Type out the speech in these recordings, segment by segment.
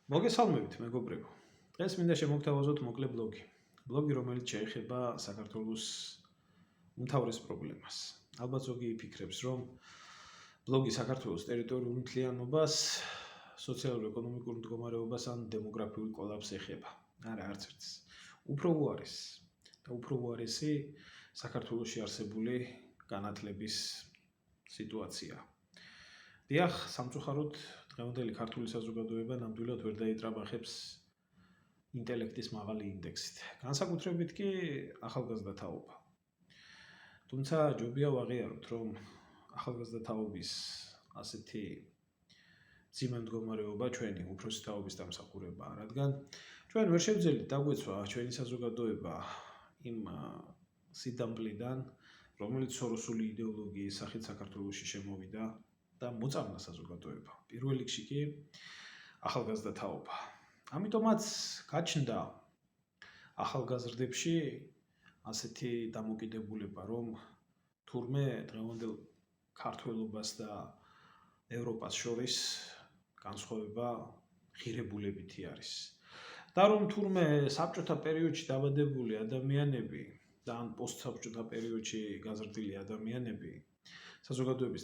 მოგესალმებით, მეგობრებო. დღეს მინდა შემოგთავაზოთ მოკლე ბლოგი. ბლოგი, რომელიც შეეხება საქართველოს უმთავრეს პრობლემას. ალბათ ზოგი იფიქრებს, რომ ბლოგი საქართველოს ტერიტორიულ მთლიანობას, სოციალურ-ეკონომიკურ მდგომარეობას ან დემოგრაფიულ კოლაფს ეხება. არა, არც ერთს. უფრო უარეს და უფრო უარესი საქართველოში არსებული განათლების სიტუაცია. დიახ, სამწუხაროდ დღევანდელი ქართული საზოგადოება ნამდვილად ვერ დაიტრაბახებს ინტელექტის მაღალი ინდექსით. განსაკუთრებით კი ახალგაზრდა თაობა. თუმცა ჯობია ვაღიაროთ, რომ ახალგაზრდა თაობის ასეთი მძიმე მდგომარეობა ჩვენი უფროსი თაობის დამსახურებაა, რადგან ჩვენ ვერ შევძელით დაგვეცვა ჩვენი საზოგადოება იმ სიდამპლიდან, რომელიც სოროსული იდეოლოგიის სახით საქართველოში შემოვიდა და მოწამლა საზოგადოება. პირველ რიგში კი ახალგაზრდა თაობა. ამიტომაც გაჩნდა ახალგაზრდებში ასეთი დამოკიდებულება, რომ თურმე დღევანდელ ქართველობას და ევროპას შორის განსხვავება ღირებულებითი არის. და რომ თურმე საბჭოთა პერიოდში დაბადებული ადამიანები და ან პოსტსაბჭოთა პერიოდში გაზრდილი ადამიანები საზოგადოების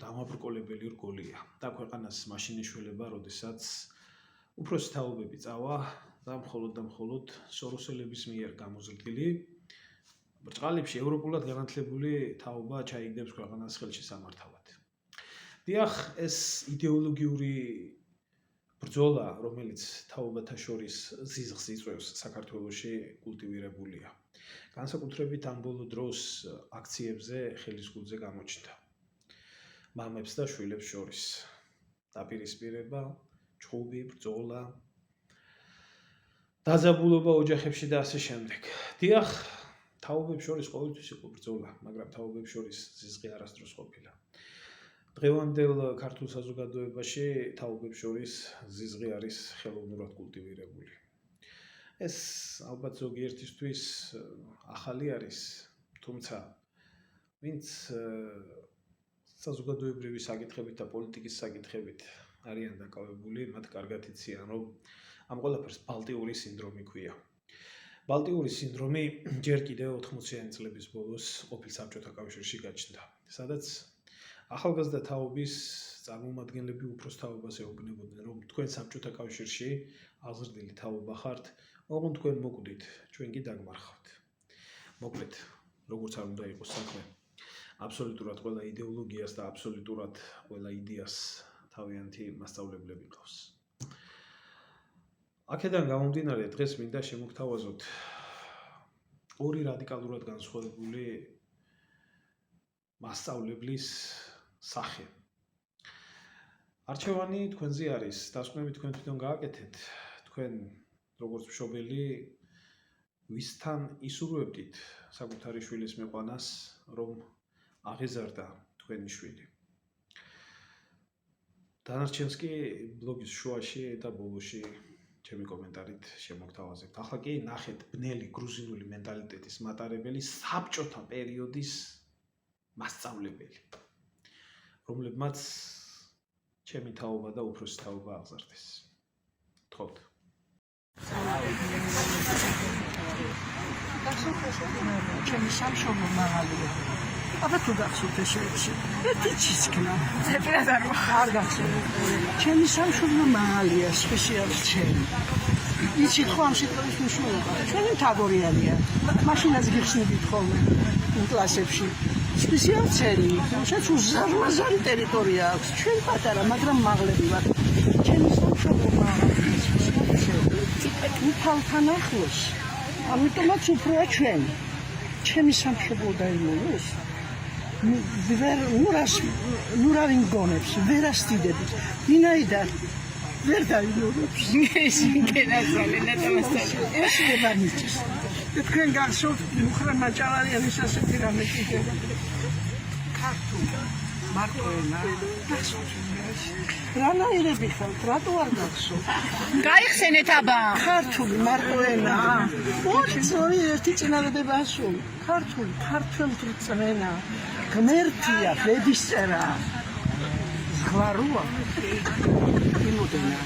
დამაბრკოლებელი რგოლია და ქვეყანას მაშინ ეშველება, როდესაც უფროსი თაობები წავა და მხოლოდ სოროსელების მიერ გამოზრდილი ბრწყალებში ევროპულად განათლებული თაობა ჩაიგდებს ქვეყანას ხელში სამართავად. დიახ, ეს იდეოლოგიური ბრძოლა, რომელიც თაობათა შორის ზიზღს იწვევს საქართველოში, კულტივირებულია. განსაკუთრებით ამ ბოლო დროს აქციებზე ხელისგულზე გამოჩნდა. მამებს და შვილებს შორის დაპირისპირება, ჩხუბი, ბრძოლა, დაძაბულობა ოჯახებში და ასე შემდეგ. დიახ, თაობებს შორის ყოველთვის იყო ბრძოლა, მაგრამ თაობებს შორის ზიზღი არასდროს ყოფილა. დღევანდელ ქართულ საზოგადოებაში თაობებს შორის ზიზღი არის ხელოვნურად კულტივირებული. ეს ალბათ ზოგიერთისთვის ახალი არის, თუმცა ვინც საზოგადოებრივი საკითხებით და პოლიტიკის საკითხებით არიან დაკავებული, მათ კარგად იციან, რომ ამ ყველაფერს ბალტიური სინდრომი ქვია. ბალტიური სინდრომი ჯერ კიდევ 80-იანი წლების ბოლოს ყოფილ საბჭოთა კავშირში გაჩნდა, სადაც ახალგაზრდა თაობის წარმომადგენლები უფროს თაობას ეუბნებოდნენ, რომ თქვენ საბჭოთა კავშირში აღზრდილი თაობა ხართ, ოღონდ თქვენ მოკვდით, ჩვენ კი დაგმარხავთ. მოკლედ, როგორც არ უნდა იყოს საქმე, აბსოლუტურად ყველა იდეოლოგიას და აბსოლუტურად ყველა იდეას თავიანთი მასწავლებლები ყავს. აქედან გამომდინარე, დღეს მინდა შემოგთავაზოთ ორი რადიკალურად განსხვავებული მასწავლებლის სახე. არჩევანი თქვენზე არის, დასკვნები თქვენ თვითონ გააკეთეთ. თქვენ როგორც მშობელი ვისთან ისურვებდით საკუთარი შვილის მეყვანას, რომ აღიზარდა თქვენი შვილი. დანარჩენს კი ბლოგის შუაში და ბოლოში ჩემი კომენტარით შემოგთავაზებთ. ახლა კი ნახეთ ბნელი გრუზინული მენტალიტეტის მატარებელი საბჭოთა პერიოდის მასწავლებელი, რომლებმაც ჩემი თაობა და უფროსი თაობა აღზარდეს. თხოვთ. ჩემი სამშობლო მაღალია. აბა თუ გახსოვთ ესეებში. ერთი ჩისკნა. ზეპირად არ გახსოვთ. ჩემი სამშობლო მაღალია, სპეციალურად ჩემი. იცით ხო ამ სიტყვის მნიშვნელობა? ჩვენი თაგორიანია. მაშინაც გიხსნებით ხოლმე კლასებში. სპეციალურად ცერი, თუმცა უზარმაზარი ტერიტორია აქვს. ჩვენ პატარა, მაგრამ მაღლები ვართ. ჩემი სამშობლო მაღალია. თალთან ახლოს, ამიტომაც უფროა ჩვენი. ჩემი სამშობლო დაიმონოს. ნუ რა ვინგონებს, ვერ ასტიდებით. ვინაიდან ვერ დაიმონებს. ეს ინგენაზალი ნატომასთან. ეს ლებანიჭის. თქვენ გახსოვთ მუხრანა ჭალარიანის ასეთი რამე კიდევ. ქართული მარკოენა. რანაირები ხართ, რატო არ გახსოვთ? გაიხსენეთ აბა. ქართული მარკოენა. ორი ერთი წინადადება ასული. ქართული წმენა. ღმერთია, ბედისწერა. ზღვაროა. იმოდენა.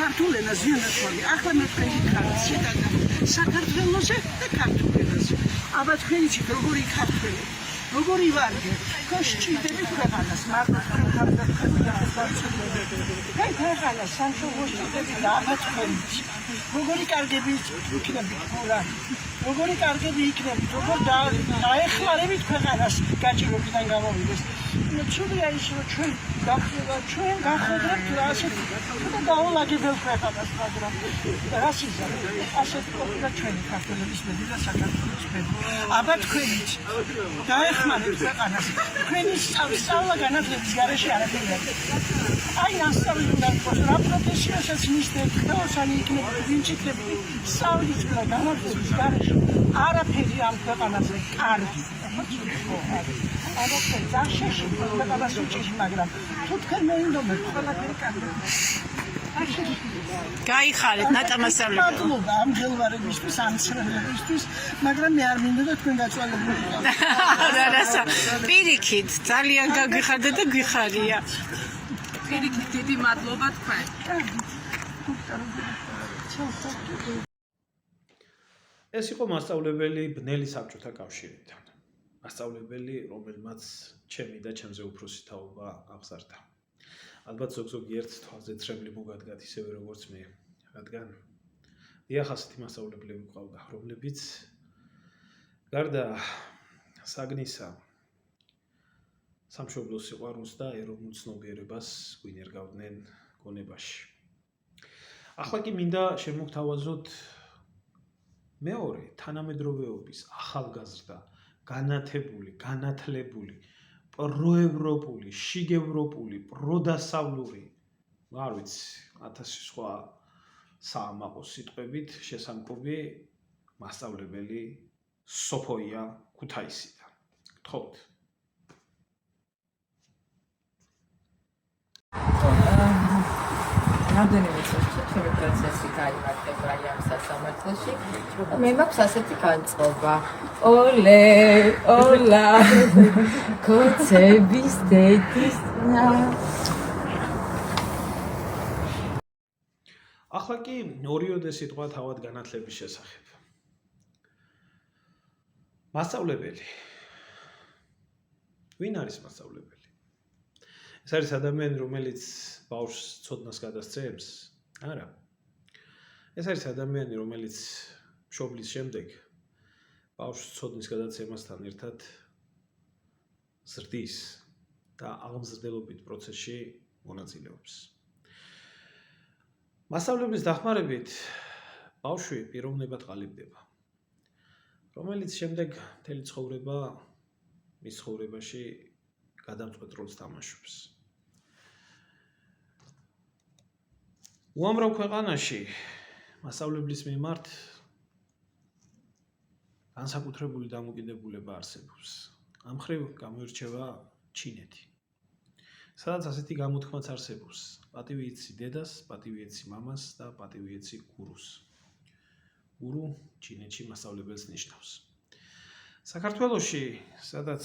ქართულ ენაზე ვინაცხალი. ახლა მე თქვენ გითხარით შეტანა საქართველოსზე და ქართულ ენაზე. აბა თქვენ იცით როგორი ქართველი, როგორი ვარგე, ხო სჭირდებით ქვეყანას, მაგრამ ქვეყანას ქვეყანას სამშობლოში და აბა თქვენ როგორი კარგები იქნებით ხურა, როგორი კარგები იქნებით, როგორ დაეხმარებით ქვეყანას გაჭირვებიდან გამოვიდეს. ცუდია ის რომ ჩვენ გახვედრებთ ასეთ და დაულაგებელ ქვეყანას, მაგრამ რასიზა ასეთი ყოფილა ჩვენი ქართველების მედი და საქართველოს მედი. აბა თქვენიც დაეხმარებთ ქვეყანას, თქვენი სწავლა განათლების გარეშე არაფერი არ არის. აი ასწავლი უნდა იყოს, რა პროფესიასაც მისდევთ, ხელოსანი იქნებით, ვინც იქნებით, სწავლის და განათლების გარეშე არაფერი ამ ქვეყანაზე კარგი. არაფერი ძაშეში ქვეყანას უჭირს, მაგრამ თუ თქვენ მეინდომებთ ყველაფერი კარგია. გაიხარეთ ნატამასწავლებელი. მადლობა ამ გელვარებისთვის, ამ ცნობებისთვის, მაგრამ მე არ მინდოდა თქვენ გაწვალებული იყავით. რასა პირიქით ძალიან გაგვიხარდა და გვიხარია. პირიქით დიდი მადლობა თქვენ. ეს იყო მასწავლებელი ბნელი საბჭოთა კავშირიდან. მასწავლებელი, რომელმაც ჩემი და ჩემზე უფროსი თაობა აღზარდა. ალბათ ზოგ-ზოგი ერთ თვალზე ცრემლი მოგადგათ ისევე როგორც მე, რადგან დიახ ასეთი მასწავლებლები გვყავდა, რომლებიც გარდა საგნისა სამშობლოს სიყვარულს და ეროვნულ ცნობიერებას გვინერგავდნენ გონებაში. ახლა კი მინდა შემოგთავაზოთ მეორე თანამედროვეობის ახალგაზრდა, განათებული, განათლებული, პროევროპული, შიგევროპული, პროდასავლური, არ ვიცი, 1000 სხვა საამაყო სიტყვებით შესამკობი მასწავლებელი სოფოია ქუთაისიდან. გთხოვთ. რამდენიმე წუთში ჩემი პროცესი გაიმართება ამ სასამართლოში და მე მაქვს ასეთი განწყობა. ოლე, ოლა, კოცების დედისნა. ახლა კი ორიოდე სიტყვა თავად განათლების შესახებ. მასწავლებელი. ვინ არის მასწავლებელი? ეს არის ადამიანი, რომელიც ბავშვს ცოდნას გადასცემს? არა. ეს არის ადამიანი, რომელიც მშობლის შემდეგ ბავშვს ცოდნის გადაცემასთან ერთად ზრდის და აღმზრდელობით პროცესში მონაწილეობს. მასწავლებლის დახმარებით ბავშვი პიროვნებად ყალიბდება, რომელიც შემდეგ მთელი ცხოვრება მის ცხოვრებაში გადამწყვეტ როლს თამაშობს. უამრავ ქვეყანაში მასწავლებლის მიმართ განსაკუთრებული დამოკიდებულება არსებობს. ამ მხრივ გამოირჩევა ჩინეთი. სადაც ასეთი გამოთქმაც არსებობს: პატივი იცი დედას, პატივი იცი მამას და პატივი იცი გურუს. გურუ ჩინეთში მასწავლებელს ნიშნავს. საქართველოში, სადაც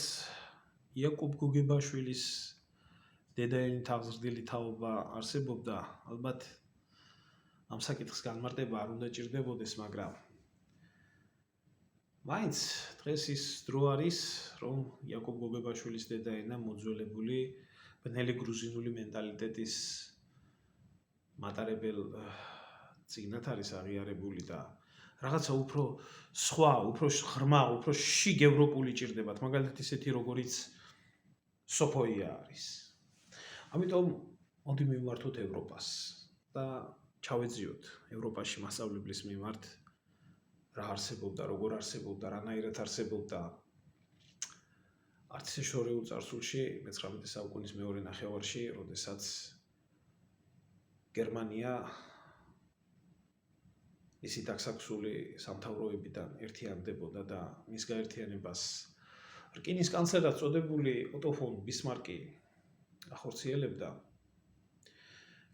იაკობ გოგებაშვილის დედაენით აღზრდილი თაობა არსებობდა, ალბათ ამ საკითხის განმარტება არ უნდა ჭირდებოდეს, მაგრამ მაინც დღეს ის დრო არის, რომ იაკობ გოგებაშვილის დედაენა მოძველებული ბნელი გრუზინული მენტალიტეტის მატარებელ წიგნად არის აღიარებული და რაღაცა უფრო სხვა, უფრო ღრმა, უფრო შიგ ევროპული ჭირდებათ, მაგალითად ისეთი როგორიც სოფოია არის. ამიტომ მოდი მივმართოთ ევროპას და ჩავეძიოთ ევროპაში მასწავლებლის მიმართ რა არსებობდა, როგორ არსებობდა, რანაირად არსებობდა. არც ისე შორეულ წარსულში, მე-19 საუკუნის მეორე ნახევარში, როდესაც გერმანია მისი დაქსაქსული სამთავროებიდან ერთიანდებოდა და მის გაერთიანებას რკინის კანცლერად წოდებული ოტო ფონ ბისმარკი ახორციელებდა,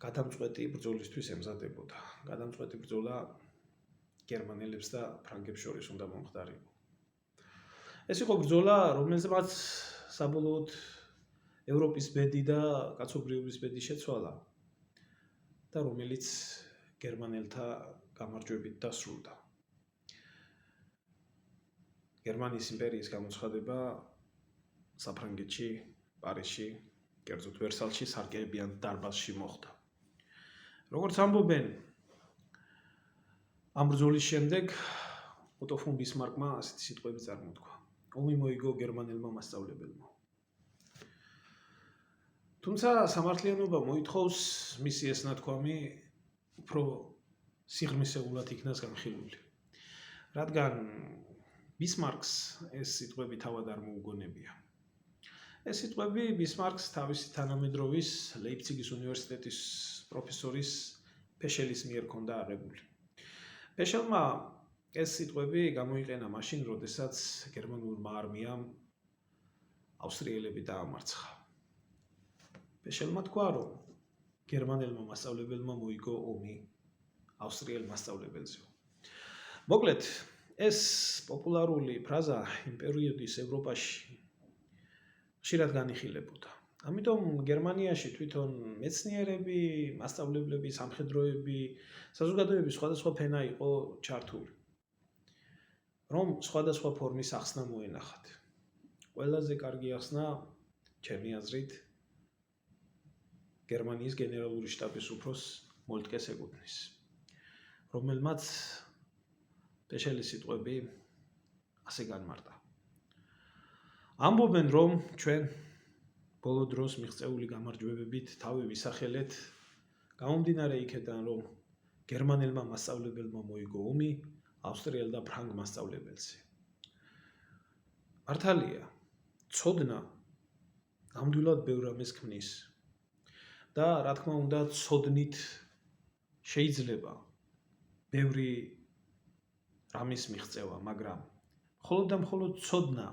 გადამწყვეტი ბრძოლისთვის ემზადებოდა. გადამწყვეტი ბრძოლა გერმანელებს და ფრანგებს შორის უნდა მომხდარიყო. ეს იყო ბრძოლა, რომელზეც საბოლოოდ ევროპის ბედი და კაცობრიობის ბედი შეცვალა და რომელიც გერმანელთა გამარჯვებით დასრულდა. გერმანიის იმპერიის გამოცხადება საფრანგეთში, პარიზში, კერძოდ ვერსალში სარკეებიან დარბაზში მოხდა. როგორც ამბობენ, ამ ბრძოლის შემდეგ ოტო ფონ ბისმარკმა ასეთი სიტყვები წარმოთქვა. ომი მოიგო გერმანელმა მასწავლებელმა. თუმცა სამართლიანობა მოითხოვს მისი ეს ნათქვამი უფრო სიღრმისეულად იქნას განხილული. რადგან ბისმარკს ეს სიტყვები თავად არ მოუგონებია. ეს სიტყვები ბისმარკს თავისი თანამედროვის ლეიპციგის უნივერსიტეტის პროფესორის ფეშელის მიერ ჰქონდა აღებული. ფეშელმა ეს სიტყვები გამოიყენა მაშინ, როდესაც გერმანულმა არმიამ ავსტრიელები დაამარცხა. ფეშელმა თქვა, რომ გერმანელმა მასწავლებელმა მოიგო ომი ავსტრიელ მასწავლებელზე. მოკლედ, ეს პოპულარული ფრაზა იმ პერიოდის ევროპაში ხშირად განიხილებოდა. ამიტომ გერმანიაში თვითონ მეცნიერები, მასწავლებლები, სამხედროები, საზოგადოების სხვადასხვა ფენა იყო ჩართული. რომ სხვადასხვა ფორმის ახსნა მოენახათ. ყველაზე კარგი ახსნა, ჩემი აზრით, გერმანიის გენერალური შტაბის უფროს მოლტკეს ეკუთვნის, რომელმაც ფეშელის სიტყვები ასე განმარტა. ამბობენ, რომ ჩვენ ბოლო დროს მიღწეული გამარჯვებებით თავი ვისახელეთ, გამომდინარე იქედან, რომ გერმანელმა მასწავლებელმა მოიგო ომი ავსტრიელ და ფრანგ მასწავლებელზე. მართალია, ცოდნა ნამდვილად ბევრ რამეს ქმნის და რა თქმა უნდა, ცოდნით შეიძლება ბევრი რამის მიღწევა, მაგრამ მხოლოდ და მხოლოდ ცოდნა,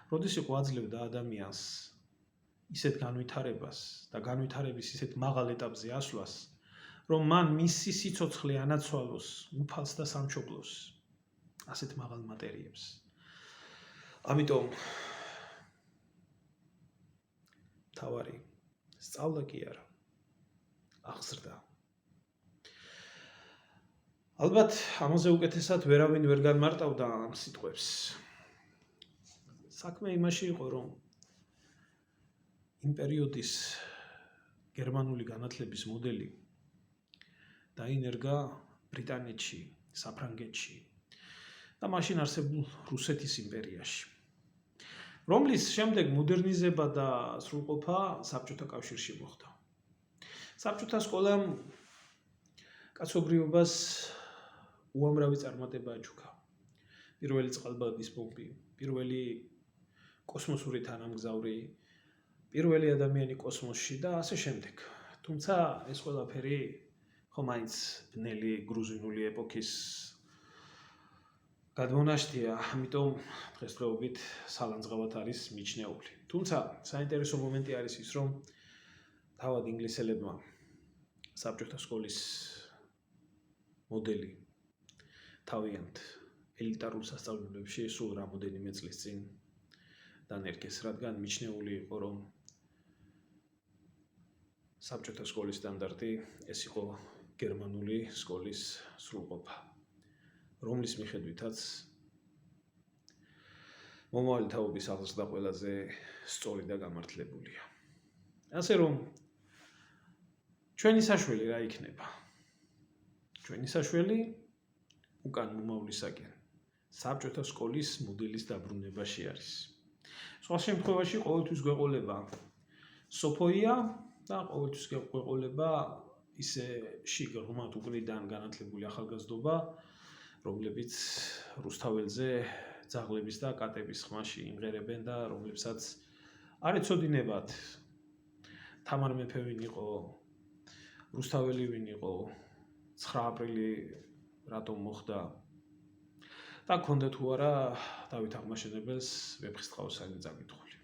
როდის იყო აძლევდა ადამიანს ისეთ განვითარებას და განვითარების ისეთ მაღალ ეტაპზე ასვლას, რომ მან მისი სიცოცხლე ანაცვალოს უფალს და სამშობლოს ასეთ მაღალ მატერიებს. ამიტომ თავარი სწავლა კი არა, აღზრდა. ალბათ ამაზე უკეთესად ვერავინ ვერ განმარტავდა ამ სიტყვებს. საქმე იმაში იყო, რომ იმ პერიოდის გერმანული განათლების მოდელი დაინერგა ბრიტანეთში, საფრანგეთში და მაშინ არსებულ რუსეთის იმპერიაში, რომლის შემდეგ მოდერნიზება და სრულყოფა საბჭოთა კავშირში მოხდა. საბჭოთა სკოლამ კაცობრიობას უამრავი წარმატება აჩუქა. პირველი წყალბადის პომპი, პირველი კოსმოსური თანამგზავრი, პირველი ადამიანი კოსმოსში და ასე შემდეგ. თუმცა ეს ყველაფერი ხომ მაინც ბნელი გრუზინული ეპოქის გადმონაშთია, ამიტომ დღესდღეობით სალანძღავად არის მიჩნეული. თუმცა საინტერესო მომენტი არის ის, რომ თავად ინგლისელებმა საბჭოთა სკოლის მოდელი თავიანთ ელიტარულ სასწავლებლებში სულ რამოდენიმე წლის წინ დანერგეს, რადგან მიჩნეული იყო, რომ საბჭოთა სკოლის სტანდარტი ეს იყო გერმანული სკოლის სრულყოფა, რომლის მიხედვითაც მომავალი თაობის აღზრდა ყველაზე სწორი და გამართლებულია. ასე რომ ჩვენი საშველი რა იქნება? ჩვენი საშველი უკან მომავლისაკენ საბჭოთა სკოლის მოდელის დაბრუნებაში არის. სხვა შემთხვევაში ყოველთვის გვეყოლება სოფოია და ყოველთვის გვეყოლება ისე შიგ ღრმად უკნიდან განათლებული ახალგაზრდობა, რომლებიც რუსთაველზე ძაღლების და კატების ხმაში იმღერებენ და რომლებსაც არ ეცოდინებათ თამარ მეფე ვინ იყო, რუსთაველი ვინ იყო, 9 აპრილი რატომ მოხდა და გქონდა თუ არა დავით აღმაშენებელს ვეფხისტყაოსანი წაკითხული.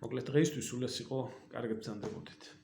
მოკლედ დღეისთვის სულ ეს იყო, კარგად ბრძანდებოდეთ.